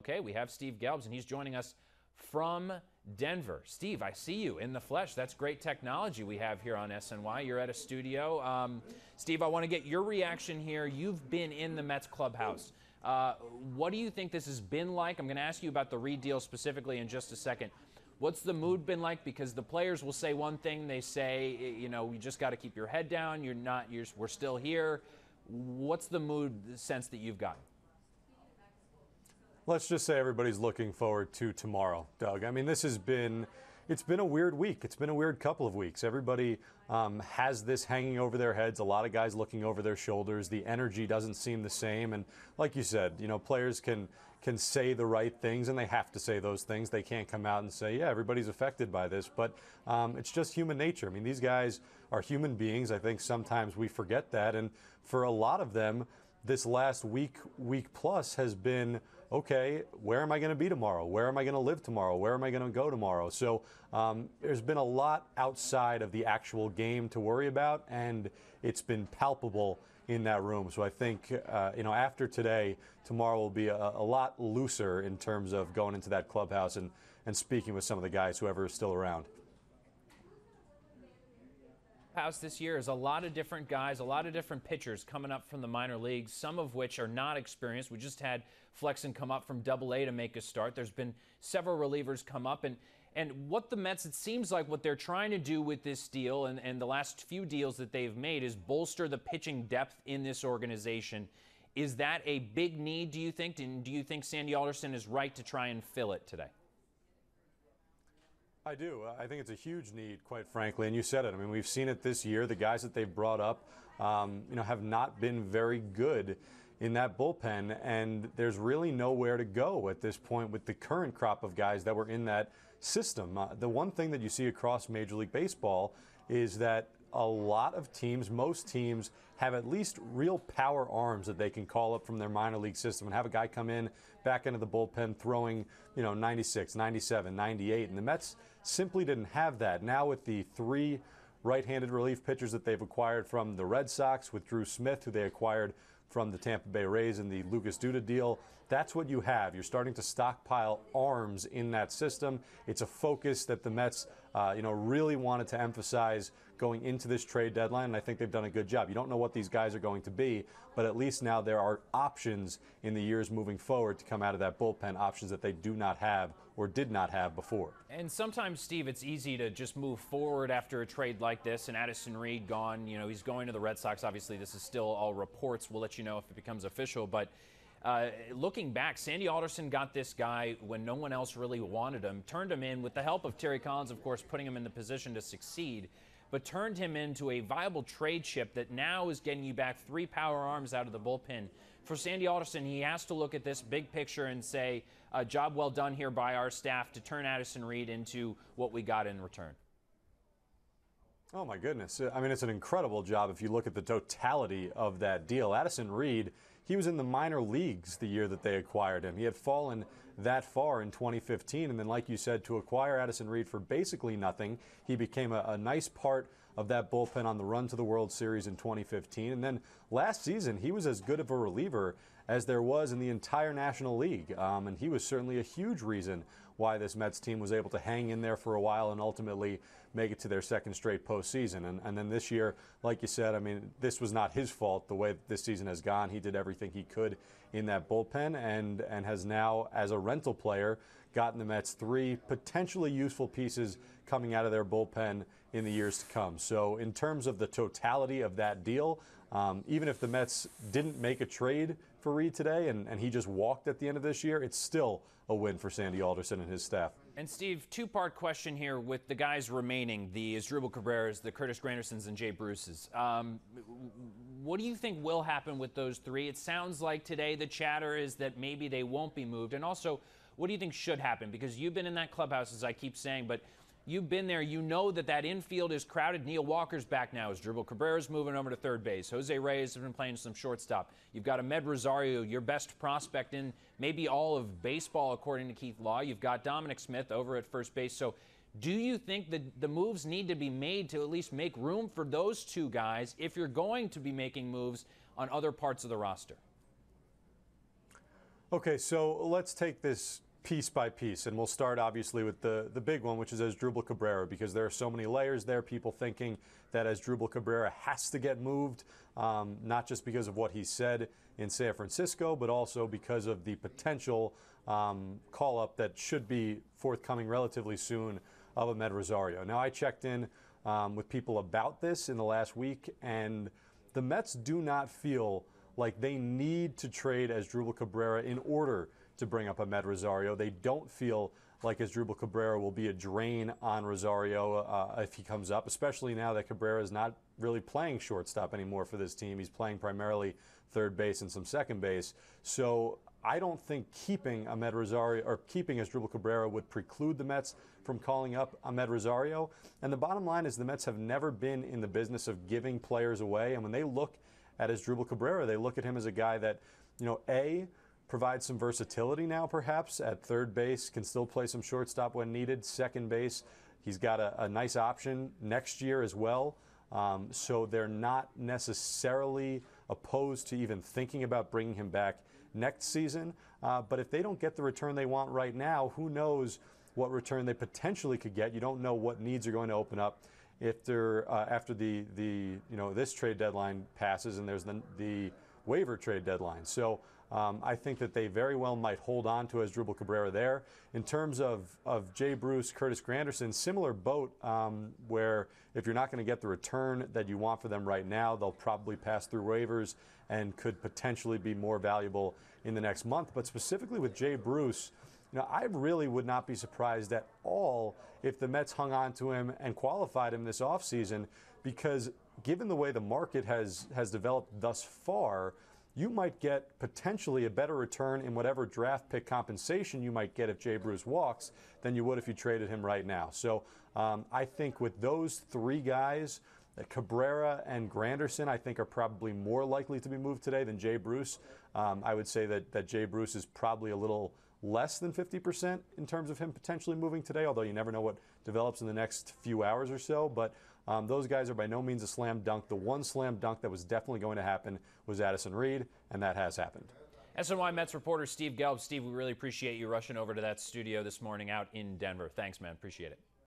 Okay, we have Steve Gelbs, and he's joining us from Denver. Steve, I see you in the flesh. That's great technology we have here on SNY. You're at a studio. Steve, I want to get your reaction here. You've been in the Mets clubhouse. What do you think this has been like? I'm going to ask you about the Reed deal specifically in just a second. What's the mood been like? Because the players will say one thing. They say, you know, you just got to keep your head down. We're still here. What's the mood sense that you've gotten? Let's just say everybody's looking forward to tomorrow, Doug. I mean, it's been a weird week. It's been a weird couple of weeks. Everybody has this hanging over their heads. A lot of guys looking over their shoulders. The energy doesn't seem the same. And like you said, you know, players can say the right things, and they have to say those things. They can't come out and say, yeah, everybody's affected by this. But it's just human nature. I mean, these guys are human beings. I think sometimes we forget that. And for a lot of them, this last week plus has been, okay, where am I going to be tomorrow? Where am I going to live tomorrow? Where am I going to go tomorrow? So there's been a lot outside of the actual game to worry about, and it's been palpable in that room. So I think, you know, after today, tomorrow will be a lot looser in terms of going into that clubhouse and speaking with some of the guys, whoever is still around. House this year is a lot of different guys, a lot of different pitchers coming up from the minor leagues, some of which are not experienced. We just had Flexen come up from Double-A to make a start. There's been several relievers come up. And what the Mets, it seems like what they're trying to do with this deal and the last few deals that they've made is bolster the pitching depth in this organization. Is that a big need, do you think? And do you think Sandy Alderson is right to try and fill it today? I do. I think it's a huge need, quite frankly, and you said it. I mean, we've seen it this year. The guys that they've brought up, you know, have not been very good in that bullpen, and there's really nowhere to go at this point with the current crop of guys that were in that system. The one thing that you see across Major League Baseball is that a lot of teams, most teams, have at least real power arms that they can call up from their minor league system and have a guy come in back into the bullpen throwing, you know, 96, 97, 98. And the Mets simply didn't have that. Now with the three right-handed relief pitchers that they've acquired from the Red Sox, with Drew Smith, who they acquired from the Tampa Bay Rays in the Lucas Duda deal, that's what you have. You're starting to stockpile arms in that system. It's a focus that the Mets, you know, really wanted to emphasize going into this trade deadline, and I think they've done a good job. You don't know what these guys are going to be, but at least now there are options in the years moving forward to come out of that bullpen, options that they do not have or did not have before. And sometimes, Steve, it's easy to just move forward after a trade like this, and Addison Reed gone. You know, he's going to the Red Sox. Obviously, this is still all reports. We'll let you know if it becomes official, but looking back, Sandy Alderson got this guy when no one else really wanted him, turned him in with the help of Terry Collins, of course, putting him in the position to succeed, but turned him into a viable trade chip that now is getting you back three power arms out of the bullpen. For Sandy Alderson, he has to look at this big picture and say, job well done here by our staff to turn Addison Reed into what we got in return. Oh, my goodness. I mean, it's an incredible job if you look at the totality of that deal. Addison Reed, he was in the minor leagues the year that they acquired him. He had fallen that far in 2015, and then, like you said, to acquire Addison Reed for basically nothing, he became a nice part of that bullpen on the run to the World Series in 2015. And then last season, he was as good of a reliever as there was in the entire National League. And he was certainly a huge reason why this Mets team was able to hang in there for a while and ultimately make it to their second straight postseason. And then this year, like you said, I mean, this was not his fault the way this season has gone. He did everything he could in that bullpen and has now, as a rental player, gotten the Mets three potentially useful pieces coming out of their bullpen in the years to come. So in terms of the totality of that deal, even if the Mets didn't make a trade for Reed today and he just walked at the end of this year, it's still a win for Sandy Alderson and his staff. And Steve, two-part question here with the guys remaining, the Asdrubal Cabreras, the Curtis Grandersons, and Jay Bruces. What do you think will happen with those three? It sounds like today the chatter is that maybe they won't be moved. And also, what do you think should happen? Because you've been in that clubhouse, as I keep saying, but you've been there. You know that infield is crowded. Neil Walker's back now. Asdrubal Cabrera's moving over to third base. Jose Reyes has been playing some shortstop. You've got Ahmed Rosario, your best prospect in maybe all of baseball, according to Keith Law. You've got Dominic Smith over at first base. So do you think that the moves need to be made to at least make room for those two guys if you're going to be making moves on other parts of the roster? Okay, so let's take this piece by piece, and we'll start obviously with the big one, which is Asdrubal Cabrera, because there are so many layers there. People thinking that Asdrubal Cabrera has to get moved, not just because of what he said in San Francisco, but also because of the potential call-up that should be forthcoming relatively soon of Ahmed Rosario. Now, I checked in with people about this in the last week, and the Mets do not feel like they need to trade Asdrubal Cabrera in order to bring up Ahmed Rosario. They don't feel like Asdrubal Cabrera will be a drain on Rosario if he comes up, especially now that Cabrera is not really playing shortstop anymore for this team. He's playing primarily third base and some second base. So I don't think keeping Ahmed Rosario or keeping Asdrubal Cabrera would preclude the Mets from calling up Ahmed Rosario. And the bottom line is the Mets have never been in the business of giving players away. And when they look at Asdrubal Cabrera, they look at him as a guy that, provides some versatility now perhaps at third base, can still play some shortstop when needed, second base. He's got a nice option next year as well. So they're not necessarily opposed to even thinking about bringing him back next season. But if they don't get the return they want right now, who knows what return they potentially could get. You don't know what needs are going to open up if they're, after this trade deadline passes and there's the waiver trade deadline. So I think that they very well might hold on to Asdrubal Cabrera there. In terms of Jay Bruce, Curtis Granderson, similar boat where if you're not going to get the return that you want for them right now, they'll probably pass through waivers and could potentially be more valuable in the next month. But specifically with Jay Bruce, I really would not be surprised at all if the Mets hung on to him and qualified him this offseason, because given the way the market has developed thus far, you might get potentially a better return in whatever draft pick compensation you might get if Jay Bruce walks than you would if you traded him right now. So I think with those three guys, Cabrera and Granderson, I think are probably more likely to be moved today than Jay Bruce. I would say that Jay Bruce is probably a little less than 50% in terms of him potentially moving today, although you never know what develops in the next few hours or so. But those guys are by no means a slam dunk. The one slam dunk that was definitely going to happen was Addison Reed, and that has happened. SNY Mets reporter Steve Gelbs. Steve, we really appreciate you rushing over to that studio this morning out in Denver. Thanks, man. Appreciate it.